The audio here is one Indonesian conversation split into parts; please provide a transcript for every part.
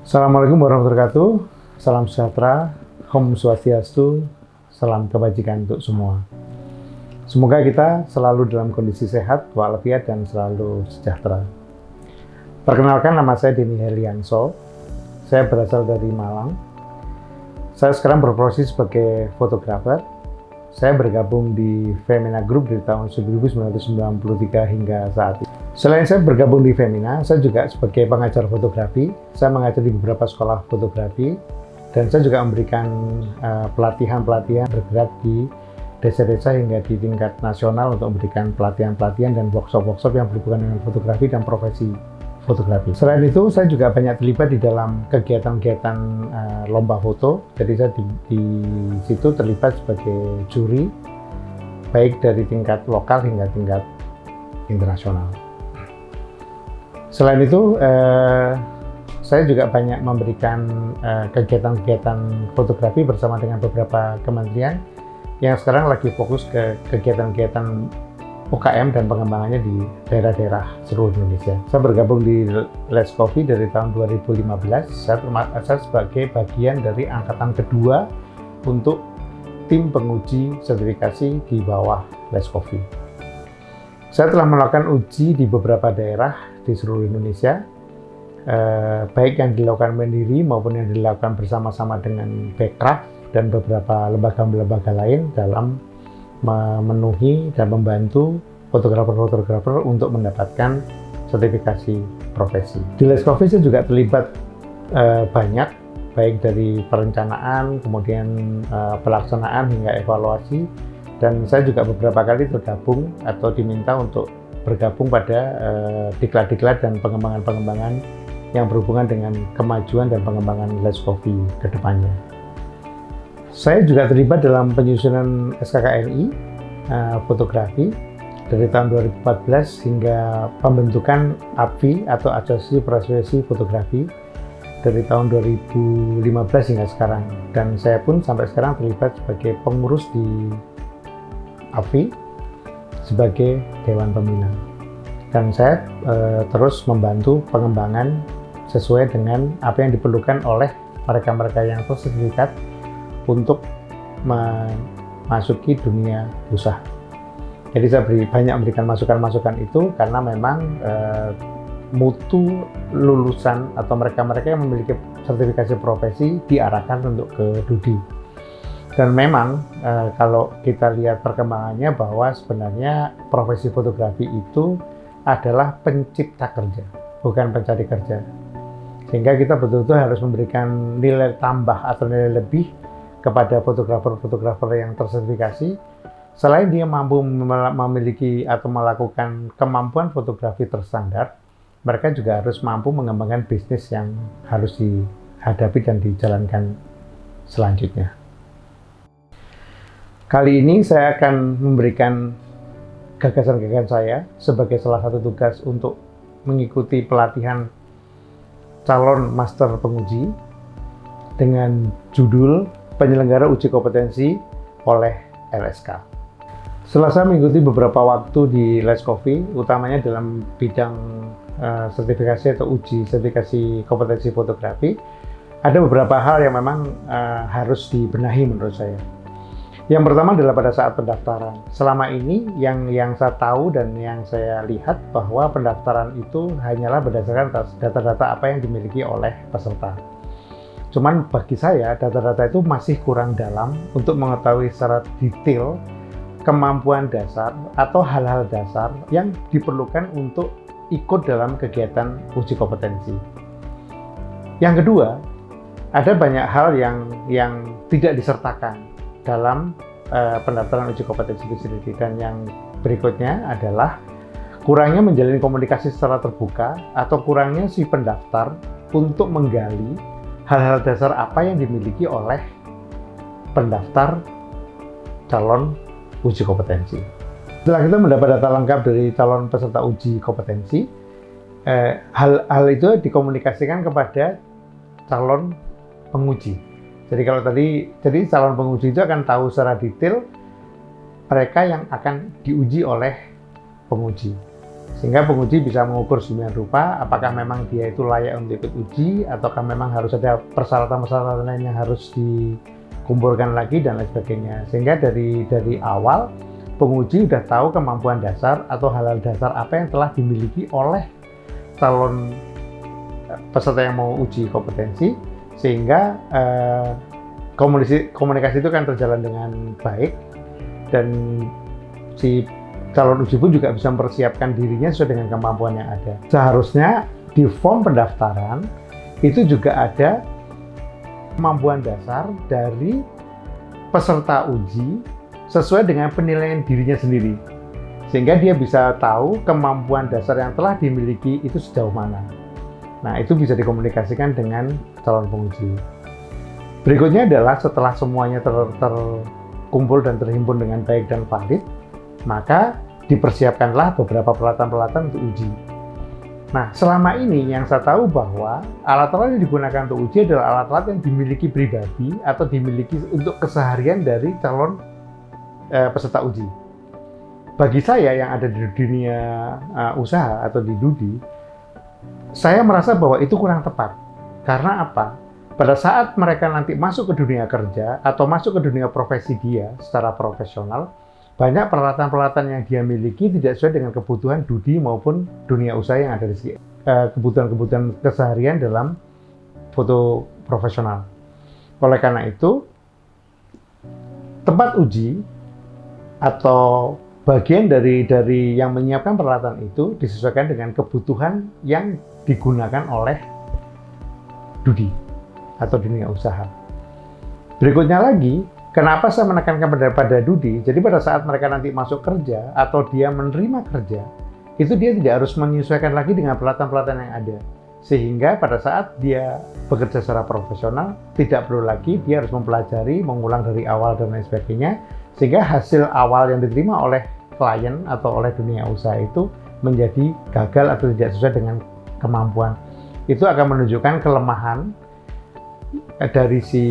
Assalamualaikum warahmatullahi wabarakatuh. Salam sejahtera, Om Swastiastu, salam kebajikan untuk semua. Semoga kita selalu dalam kondisi sehat, walafiat, dan selalu sejahtera. Perkenalkan, nama saya Denny Helianso. Saya berasal dari Malang. Saya sekarang berprofesi sebagai fotografer. Saya bergabung di Femina Group dari tahun 1993 hingga saat ini. Selain saya bergabung di Femina, saya juga sebagai pengajar fotografi. Saya mengajar di beberapa sekolah fotografi, dan saya juga memberikan pelatihan-pelatihan bergerak di desa-desa hingga di tingkat nasional untuk memberikan pelatihan-pelatihan dan workshop-workshop yang berhubungan dengan fotografi dan profesi fotografi. Selain itu, saya juga banyak terlibat di dalam kegiatan-kegiatan lomba foto. Jadi saya di situ terlibat sebagai juri, baik dari tingkat lokal hingga tingkat internasional. Selain itu, saya juga banyak memberikan kegiatan-kegiatan fotografi bersama dengan beberapa kementerian yang sekarang lagi fokus ke kegiatan-kegiatan UKM dan pengembangannya di daerah-daerah seluruh Indonesia. Saya bergabung di Let's Coffee dari tahun 2015. Saya sebagai bagian dari angkatan kedua untuk tim penguji sertifikasi di bawah Let's Coffee. Saya telah melakukan uji di beberapa daerah di seluruh Indonesia, baik yang dilakukan sendiri maupun yang dilakukan bersama-sama dengan Bekraf dan beberapa lembaga-lembaga lain dalam memenuhi dan membantu fotografer-fotografer untuk mendapatkan sertifikasi profesi. Di Let's Coffee saya juga terlibat banyak, baik dari perencanaan, kemudian pelaksanaan hingga evaluasi, dan saya juga beberapa kali tergabung atau diminta untuk bergabung pada diklat-diklat dan pengembangan-pengembangan yang berhubungan dengan kemajuan dan pengembangan Let's Coffee ke depannya. Saya juga terlibat dalam penyusunan SKKNI fotografi dari tahun 2014 hingga pembentukan APFI atau Asosiasi Profesi Fotografi dari tahun 2015 hingga sekarang. Dan saya pun sampai sekarang terlibat sebagai pengurus di APFI sebagai Dewan Pembina. Dan saya terus membantu pengembangan sesuai dengan apa yang diperlukan oleh mereka-mereka yang bersertifikat untuk memasuki dunia usaha. Jadi saya banyak memberikan masukan-masukan itu karena memang mutu lulusan atau mereka-mereka yang memiliki sertifikasi profesi diarahkan untuk ke DUDI. Dan memang kalau kita lihat perkembangannya bahwa sebenarnya profesi fotografi itu adalah pencipta kerja, bukan pencari kerja. Sehingga kita betul-betul harus memberikan nilai tambah atau nilai lebih kepada fotografer-fotografer yang tersertifikasi. Selain dia mampu memiliki atau melakukan kemampuan fotografi terstandar, mereka juga harus mampu mengembangkan bisnis yang harus dihadapi dan dijalankan selanjutnya. Kali ini saya akan memberikan gagasan-gagasan saya sebagai salah satu tugas untuk mengikuti pelatihan calon master penguji dengan judul Penyelenggara Uji Kompetensi oleh LSK. Setelah saya mengikuti beberapa waktu di Let's Coffee, utamanya dalam bidang sertifikasi atau uji sertifikasi kompetensi fotografi, ada beberapa hal yang memang harus dibenahi menurut saya. Yang pertama adalah pada saat pendaftaran. Selama ini yang saya tahu dan yang saya lihat bahwa pendaftaran itu hanyalah berdasarkan data-data apa yang dimiliki oleh peserta. Cuman bagi saya data-data itu masih kurang dalam untuk mengetahui secara detail kemampuan dasar atau hal-hal dasar yang diperlukan untuk ikut dalam kegiatan uji kompetensi. Yang kedua, ada banyak hal yang tidak disertakan dalam pendaftaran uji kompetensi itu sendiri. Dan yang berikutnya adalah kurangnya menjalin komunikasi secara terbuka atau kurangnya si pendaftar untuk menggali hal-hal dasar apa yang dimiliki oleh pendaftar calon uji kompetensi. Setelah kita mendapat data lengkap dari calon peserta uji kompetensi, hal itu dikomunikasikan kepada calon penguji. Jadi calon penguji itu akan tahu secara detail mereka yang akan diuji oleh penguji. Sehingga penguji bisa mengukur sedemikian rupa apakah memang dia itu layak untuk ikut uji, ataukah memang harus ada persyaratan-persyaratan lain yang harus dikumpulkan lagi dan lain sebagainya. Sehingga dari awal penguji sudah tahu kemampuan dasar atau hal-hal dasar apa yang telah dimiliki oleh calon peserta yang mau uji kompetensi, sehingga komunikasi itu kan terjalan dengan baik, dan si calon uji pun juga bisa mempersiapkan dirinya sesuai dengan kemampuan yang ada. Seharusnya di form pendaftaran itu juga ada kemampuan dasar dari peserta uji sesuai dengan penilaian dirinya sendiri, sehingga dia bisa tahu kemampuan dasar yang telah dimiliki itu sejauh mana. Nah, itu bisa dikomunikasikan dengan calon penguji. Berikutnya adalah setelah semuanya terkumpul dan terhimpun dengan baik dan valid, maka dipersiapkanlah beberapa peralatan-peralatan untuk uji. Nah, selama ini yang saya tahu bahwa alat-alat yang digunakan untuk uji adalah alat-alat yang dimiliki pribadi atau dimiliki untuk keseharian dari calon peserta uji. Bagi saya yang ada di dunia usaha atau di Dudi, saya merasa bahwa itu kurang tepat. Karena apa? Pada saat mereka nanti masuk ke dunia kerja atau masuk ke dunia profesi dia secara profesional, banyak peralatan-peralatan yang dia miliki tidak sesuai dengan kebutuhan Dudi maupun dunia usaha yang ada di sini. Kebutuhan-kebutuhan keseharian dalam foto profesional. Oleh karena itu, tempat uji atau bagian dari yang menyiapkan peralatan itu disesuaikan dengan kebutuhan yang digunakan oleh Dudi atau dunia usaha. Berikutnya lagi, kenapa saya menekankan pada Dudi? Jadi pada saat mereka nanti masuk kerja atau dia menerima kerja, itu dia tidak harus menyesuaikan lagi dengan peralatan-peralatan yang ada. Sehingga pada saat dia bekerja secara profesional, tidak perlu lagi dia harus mempelajari, mengulang dari awal dan lain sebagainya, sehingga hasil awal yang diterima oleh klien atau oleh dunia usaha itu menjadi gagal atau tidak sesuai dengan kemampuan. Itu akan menunjukkan kelemahan dari si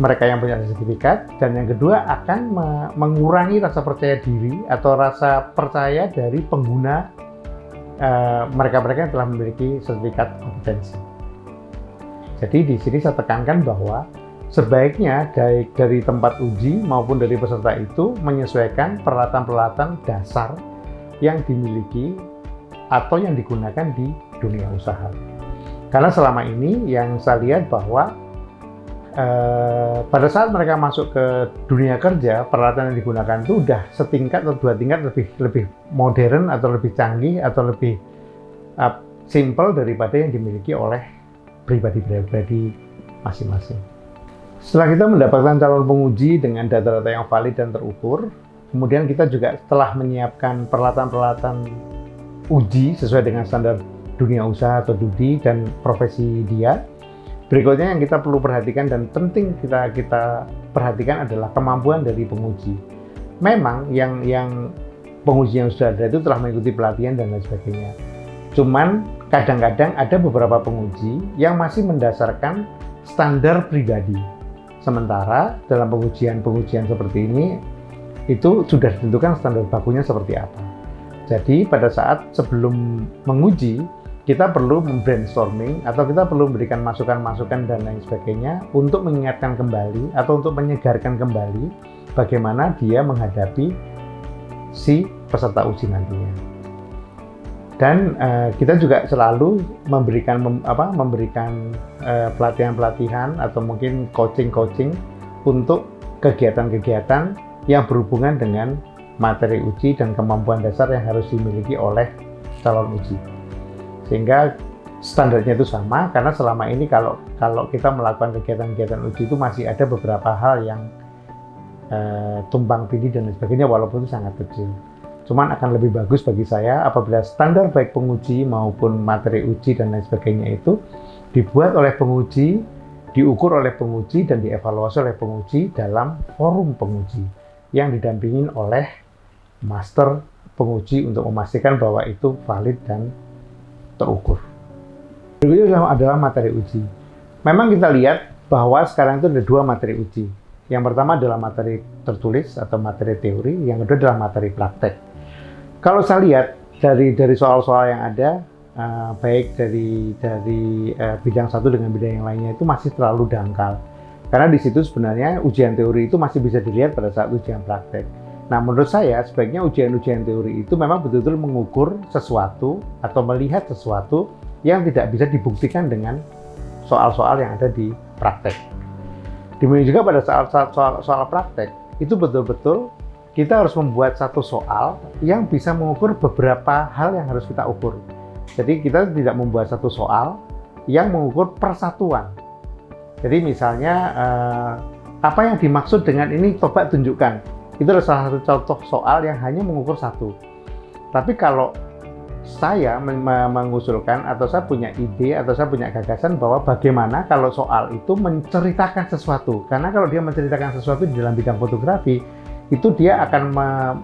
mereka yang punya sertifikat, dan yang kedua akan mengurangi rasa percaya diri atau rasa percaya dari pengguna mereka-mereka yang telah memiliki sertifikat kompetensi. Jadi di sini saya tekankan bahwa sebaiknya dari tempat uji maupun dari peserta itu menyesuaikan peralatan-peralatan dasar yang dimiliki atau yang digunakan di dunia usaha. Karena selama ini yang saya lihat bahwa pada saat mereka masuk ke dunia kerja, peralatan yang digunakan itu udah setingkat atau dua tingkat lebih modern atau lebih canggih atau lebih simple daripada yang dimiliki oleh pribadi-pribadi masing-masing. Setelah kita mendapatkan calon penguji dengan data-data yang valid dan terukur, kemudian kita juga telah menyiapkan peralatan-peralatan uji sesuai dengan standar dunia usaha atau Dudi dan profesi dia. Berikutnya yang kita perlu perhatikan dan penting kita perhatikan adalah kemampuan dari penguji. Memang yang penguji yang sudah ada itu telah mengikuti pelatihan dan lain sebagainya. Cuman kadang-kadang ada beberapa penguji yang masih mendasarkan standar pribadi. Sementara dalam pengujian seperti ini itu sudah ditentukan standar bakunya seperti apa. Jadi pada saat sebelum menguji, kita perlu brainstorming atau kita perlu memberikan masukan-masukan dan lain sebagainya untuk mengingatkan kembali atau untuk menyegarkan kembali bagaimana dia menghadapi si peserta uji nantinya. Dan kita juga selalu memberikan pelatihan-pelatihan atau mungkin coaching-coaching untuk kegiatan-kegiatan yang berhubungan dengan materi uji dan kemampuan dasar yang harus dimiliki oleh calon uji. Sehingga standarnya itu sama, karena selama ini kalau kita melakukan kegiatan-kegiatan uji itu masih ada beberapa hal yang tumpang tindih dan sebagainya, walaupun itu sangat kecil. Cuman akan lebih bagus bagi saya apabila standar baik penguji maupun materi uji dan lain sebagainya itu dibuat oleh penguji, diukur oleh penguji, dan dievaluasi oleh penguji dalam forum penguji yang didampingin oleh master penguji untuk memastikan bahwa itu valid dan terukur. Berikutnya adalah materi uji. Memang kita lihat bahwa sekarang itu ada dua materi uji. Yang pertama adalah materi tertulis atau materi teori, yang kedua adalah materi praktek. Kalau saya lihat dari soal-soal yang ada, baik dari bidang satu dengan bidang yang lainnya itu masih terlalu dangkal. Karena di situ sebenarnya ujian teori itu masih bisa dilihat pada saat ujian praktek. Nah, menurut saya sebaiknya ujian-ujian teori itu memang betul-betul mengukur sesuatu atau melihat sesuatu yang tidak bisa dibuktikan dengan soal-soal yang ada di praktek. Demikian juga pada soal praktek, itu betul-betul kita harus membuat satu soal yang bisa mengukur beberapa hal yang harus kita ukur. Jadi kita tidak membuat satu soal yang mengukur persatuan. Jadi misalnya apa yang dimaksud dengan ini, coba tunjukkan. Itu adalah salah satu contoh soal yang hanya mengukur satu. Tapi kalau saya mengusulkan atau saya punya ide atau saya punya gagasan bahwa bagaimana kalau soal itu menceritakan sesuatu. Karena kalau dia menceritakan sesuatu di dalam bidang fotografi, itu dia akan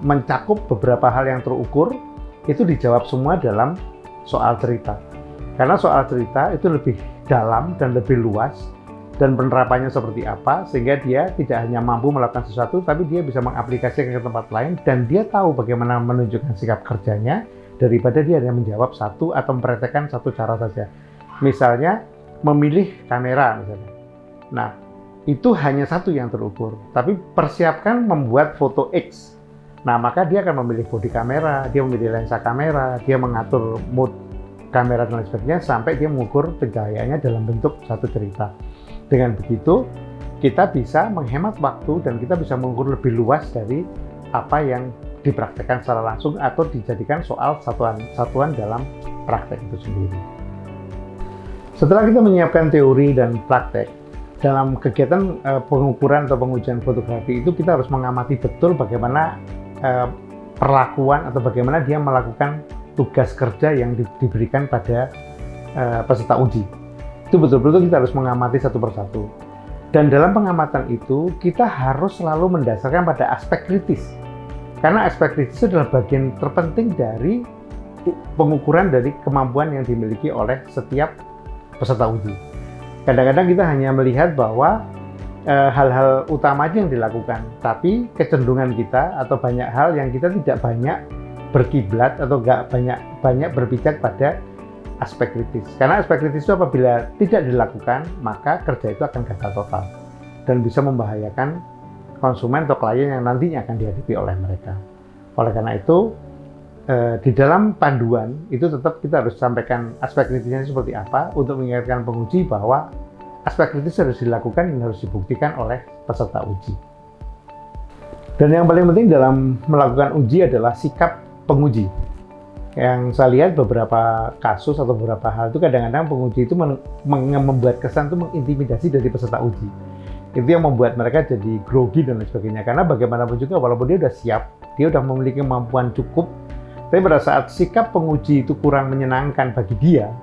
mencakup beberapa hal yang terukur, itu dijawab semua dalam soal cerita. Karena soal cerita itu lebih dalam dan lebih luas, dan penerapannya seperti apa, sehingga dia tidak hanya mampu melakukan sesuatu, tapi dia bisa mengaplikasikan ke tempat lain, dan dia tahu bagaimana menunjukkan sikap kerjanya, daripada dia hanya menjawab satu atau mempraktekkan satu cara saja. Misalnya, memilih kamera misalnya. Nah, itu hanya satu yang terukur, tapi persiapkan membuat foto X. Nah, maka dia akan memilih body kamera, dia memilih lensa kamera, dia mengatur mood kamera dan lain sebagainya, sampai dia mengukur pencahayaannya dalam bentuk satu cerita. Dengan begitu, kita bisa menghemat waktu dan kita bisa mengukur lebih luas dari apa yang dipraktekkan secara langsung atau dijadikan soal satuan dalam praktek itu sendiri. Setelah kita menyiapkan teori dan praktek, dalam kegiatan pengukuran atau pengujian fotografi itu kita harus mengamati betul bagaimana perlakuan atau bagaimana dia melakukan tugas kerja yang diberikan pada peserta uji. Itu betul-betul kita harus mengamati satu persatu. Dan dalam pengamatan itu, kita harus selalu mendasarkan pada aspek kritis. Karena aspek kritis itu adalah bagian terpenting dari pengukuran dari kemampuan yang dimiliki oleh setiap peserta uji. Kadang-kadang kita hanya melihat bahwa hal-hal utama aja yang dilakukan, tapi kecenderungan kita atau banyak hal yang kita tidak banyak berkiblat atau nggak banyak berpijak pada aspek kritis. Karena aspek kritis itu apabila tidak dilakukan, maka kerja itu akan gagal total dan bisa membahayakan konsumen atau klien yang nantinya akan dihadapi oleh mereka. Oleh karena itu, di dalam panduan itu tetap kita harus sampaikan aspek kritisnya seperti apa untuk mengingatkan penguji bahwa aspek kritis harus dilakukan dan harus dibuktikan oleh peserta uji. Dan yang paling penting dalam melakukan uji adalah sikap penguji. Yang saya lihat beberapa kasus atau beberapa hal itu kadang-kadang penguji itu membuat kesan itu mengintimidasi dari peserta uji. Itu yang membuat mereka jadi grogi dan lain sebagainya. Karena bagaimanapun juga walaupun dia sudah siap, dia sudah memiliki kemampuan cukup, tapi pada saat sikap penguji itu kurang menyenangkan bagi dia,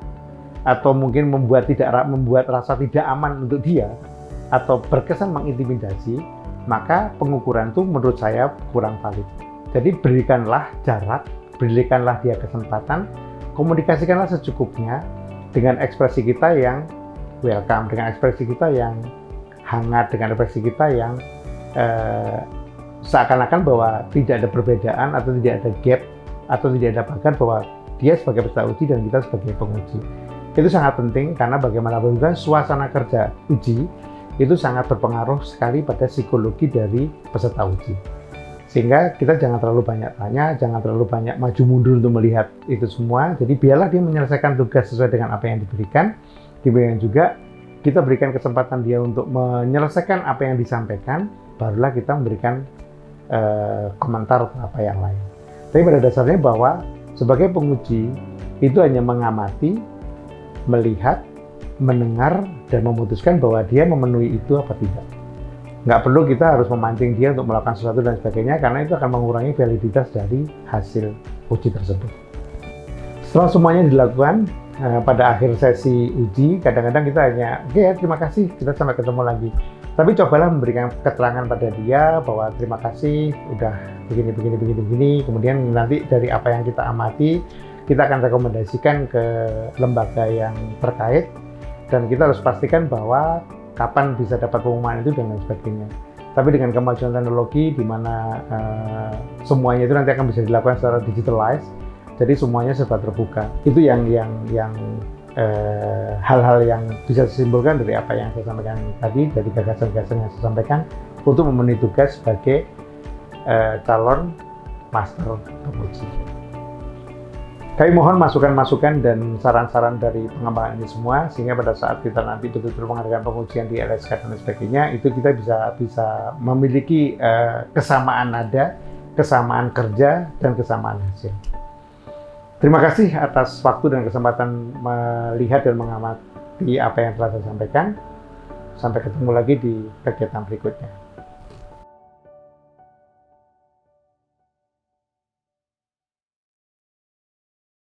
atau mungkin membuat rasa tidak aman untuk dia, atau berkesan mengintimidasi, maka pengukuran itu menurut saya kurang valid. Jadi berikanlah jarak, berikanlah dia kesempatan, komunikasikanlah secukupnya dengan ekspresi kita yang welcome, dengan ekspresi kita yang hangat, dengan ekspresi kita yang seakan-akan bahwa tidak ada perbedaan atau tidak ada gap atau tidak ada bahkan bahwa dia sebagai peserta uji dan kita sebagai penguji. Itu sangat penting karena bagaimanapun juga suasana kerja uji itu sangat berpengaruh sekali pada psikologi dari peserta uji. Sehingga kita jangan terlalu banyak tanya, jangan terlalu banyak maju mundur untuk melihat itu semua. Jadi biarlah dia menyelesaikan tugas sesuai dengan apa yang diberikan. Demikian juga kita berikan kesempatan dia untuk menyelesaikan apa yang disampaikan, barulah kita memberikan komentar atau apa yang lain. Tapi pada dasarnya bahwa sebagai penguji itu hanya mengamati, melihat, mendengar, dan memutuskan bahwa dia memenuhi itu apa tidak. Nggak perlu kita harus memancing dia untuk melakukan sesuatu dan sebagainya, karena itu akan mengurangi validitas dari hasil uji tersebut. Setelah semuanya dilakukan, pada akhir sesi uji, kadang-kadang kita hanya, oke ya, terima kasih, kita sampai ketemu lagi. Tapi cobalah memberikan keterangan pada dia bahwa terima kasih, udah begini, kemudian nanti dari apa yang kita amati, kita akan rekomendasikan ke lembaga yang terkait, dan kita harus pastikan bahwa kapan bisa dapat pengumuman itu dan lain sebagainya. Tapi dengan kemajuan teknologi di mana semuanya itu nanti akan bisa dilakukan secara digitalized, Jadi semuanya serba terbuka. Itu yang hal-hal yang bisa disimpulkan dari apa yang saya sampaikan tadi, dari gagasan-gagasan yang saya sampaikan untuk memenuhi tugas sebagai calon master penguji. Kami mohon masukan-masukan dan saran-saran dari pengembangan ini semua, sehingga pada saat kita nanti betul-betul mengadakan pengujian di LSK dan sebagainya, itu kita bisa memiliki kesamaan nada, kesamaan kerja, dan kesamaan hasil. Terima kasih atas waktu dan kesempatan melihat dan mengamati apa yang telah saya sampaikan. Sampai ketemu lagi di kegiatan berikutnya.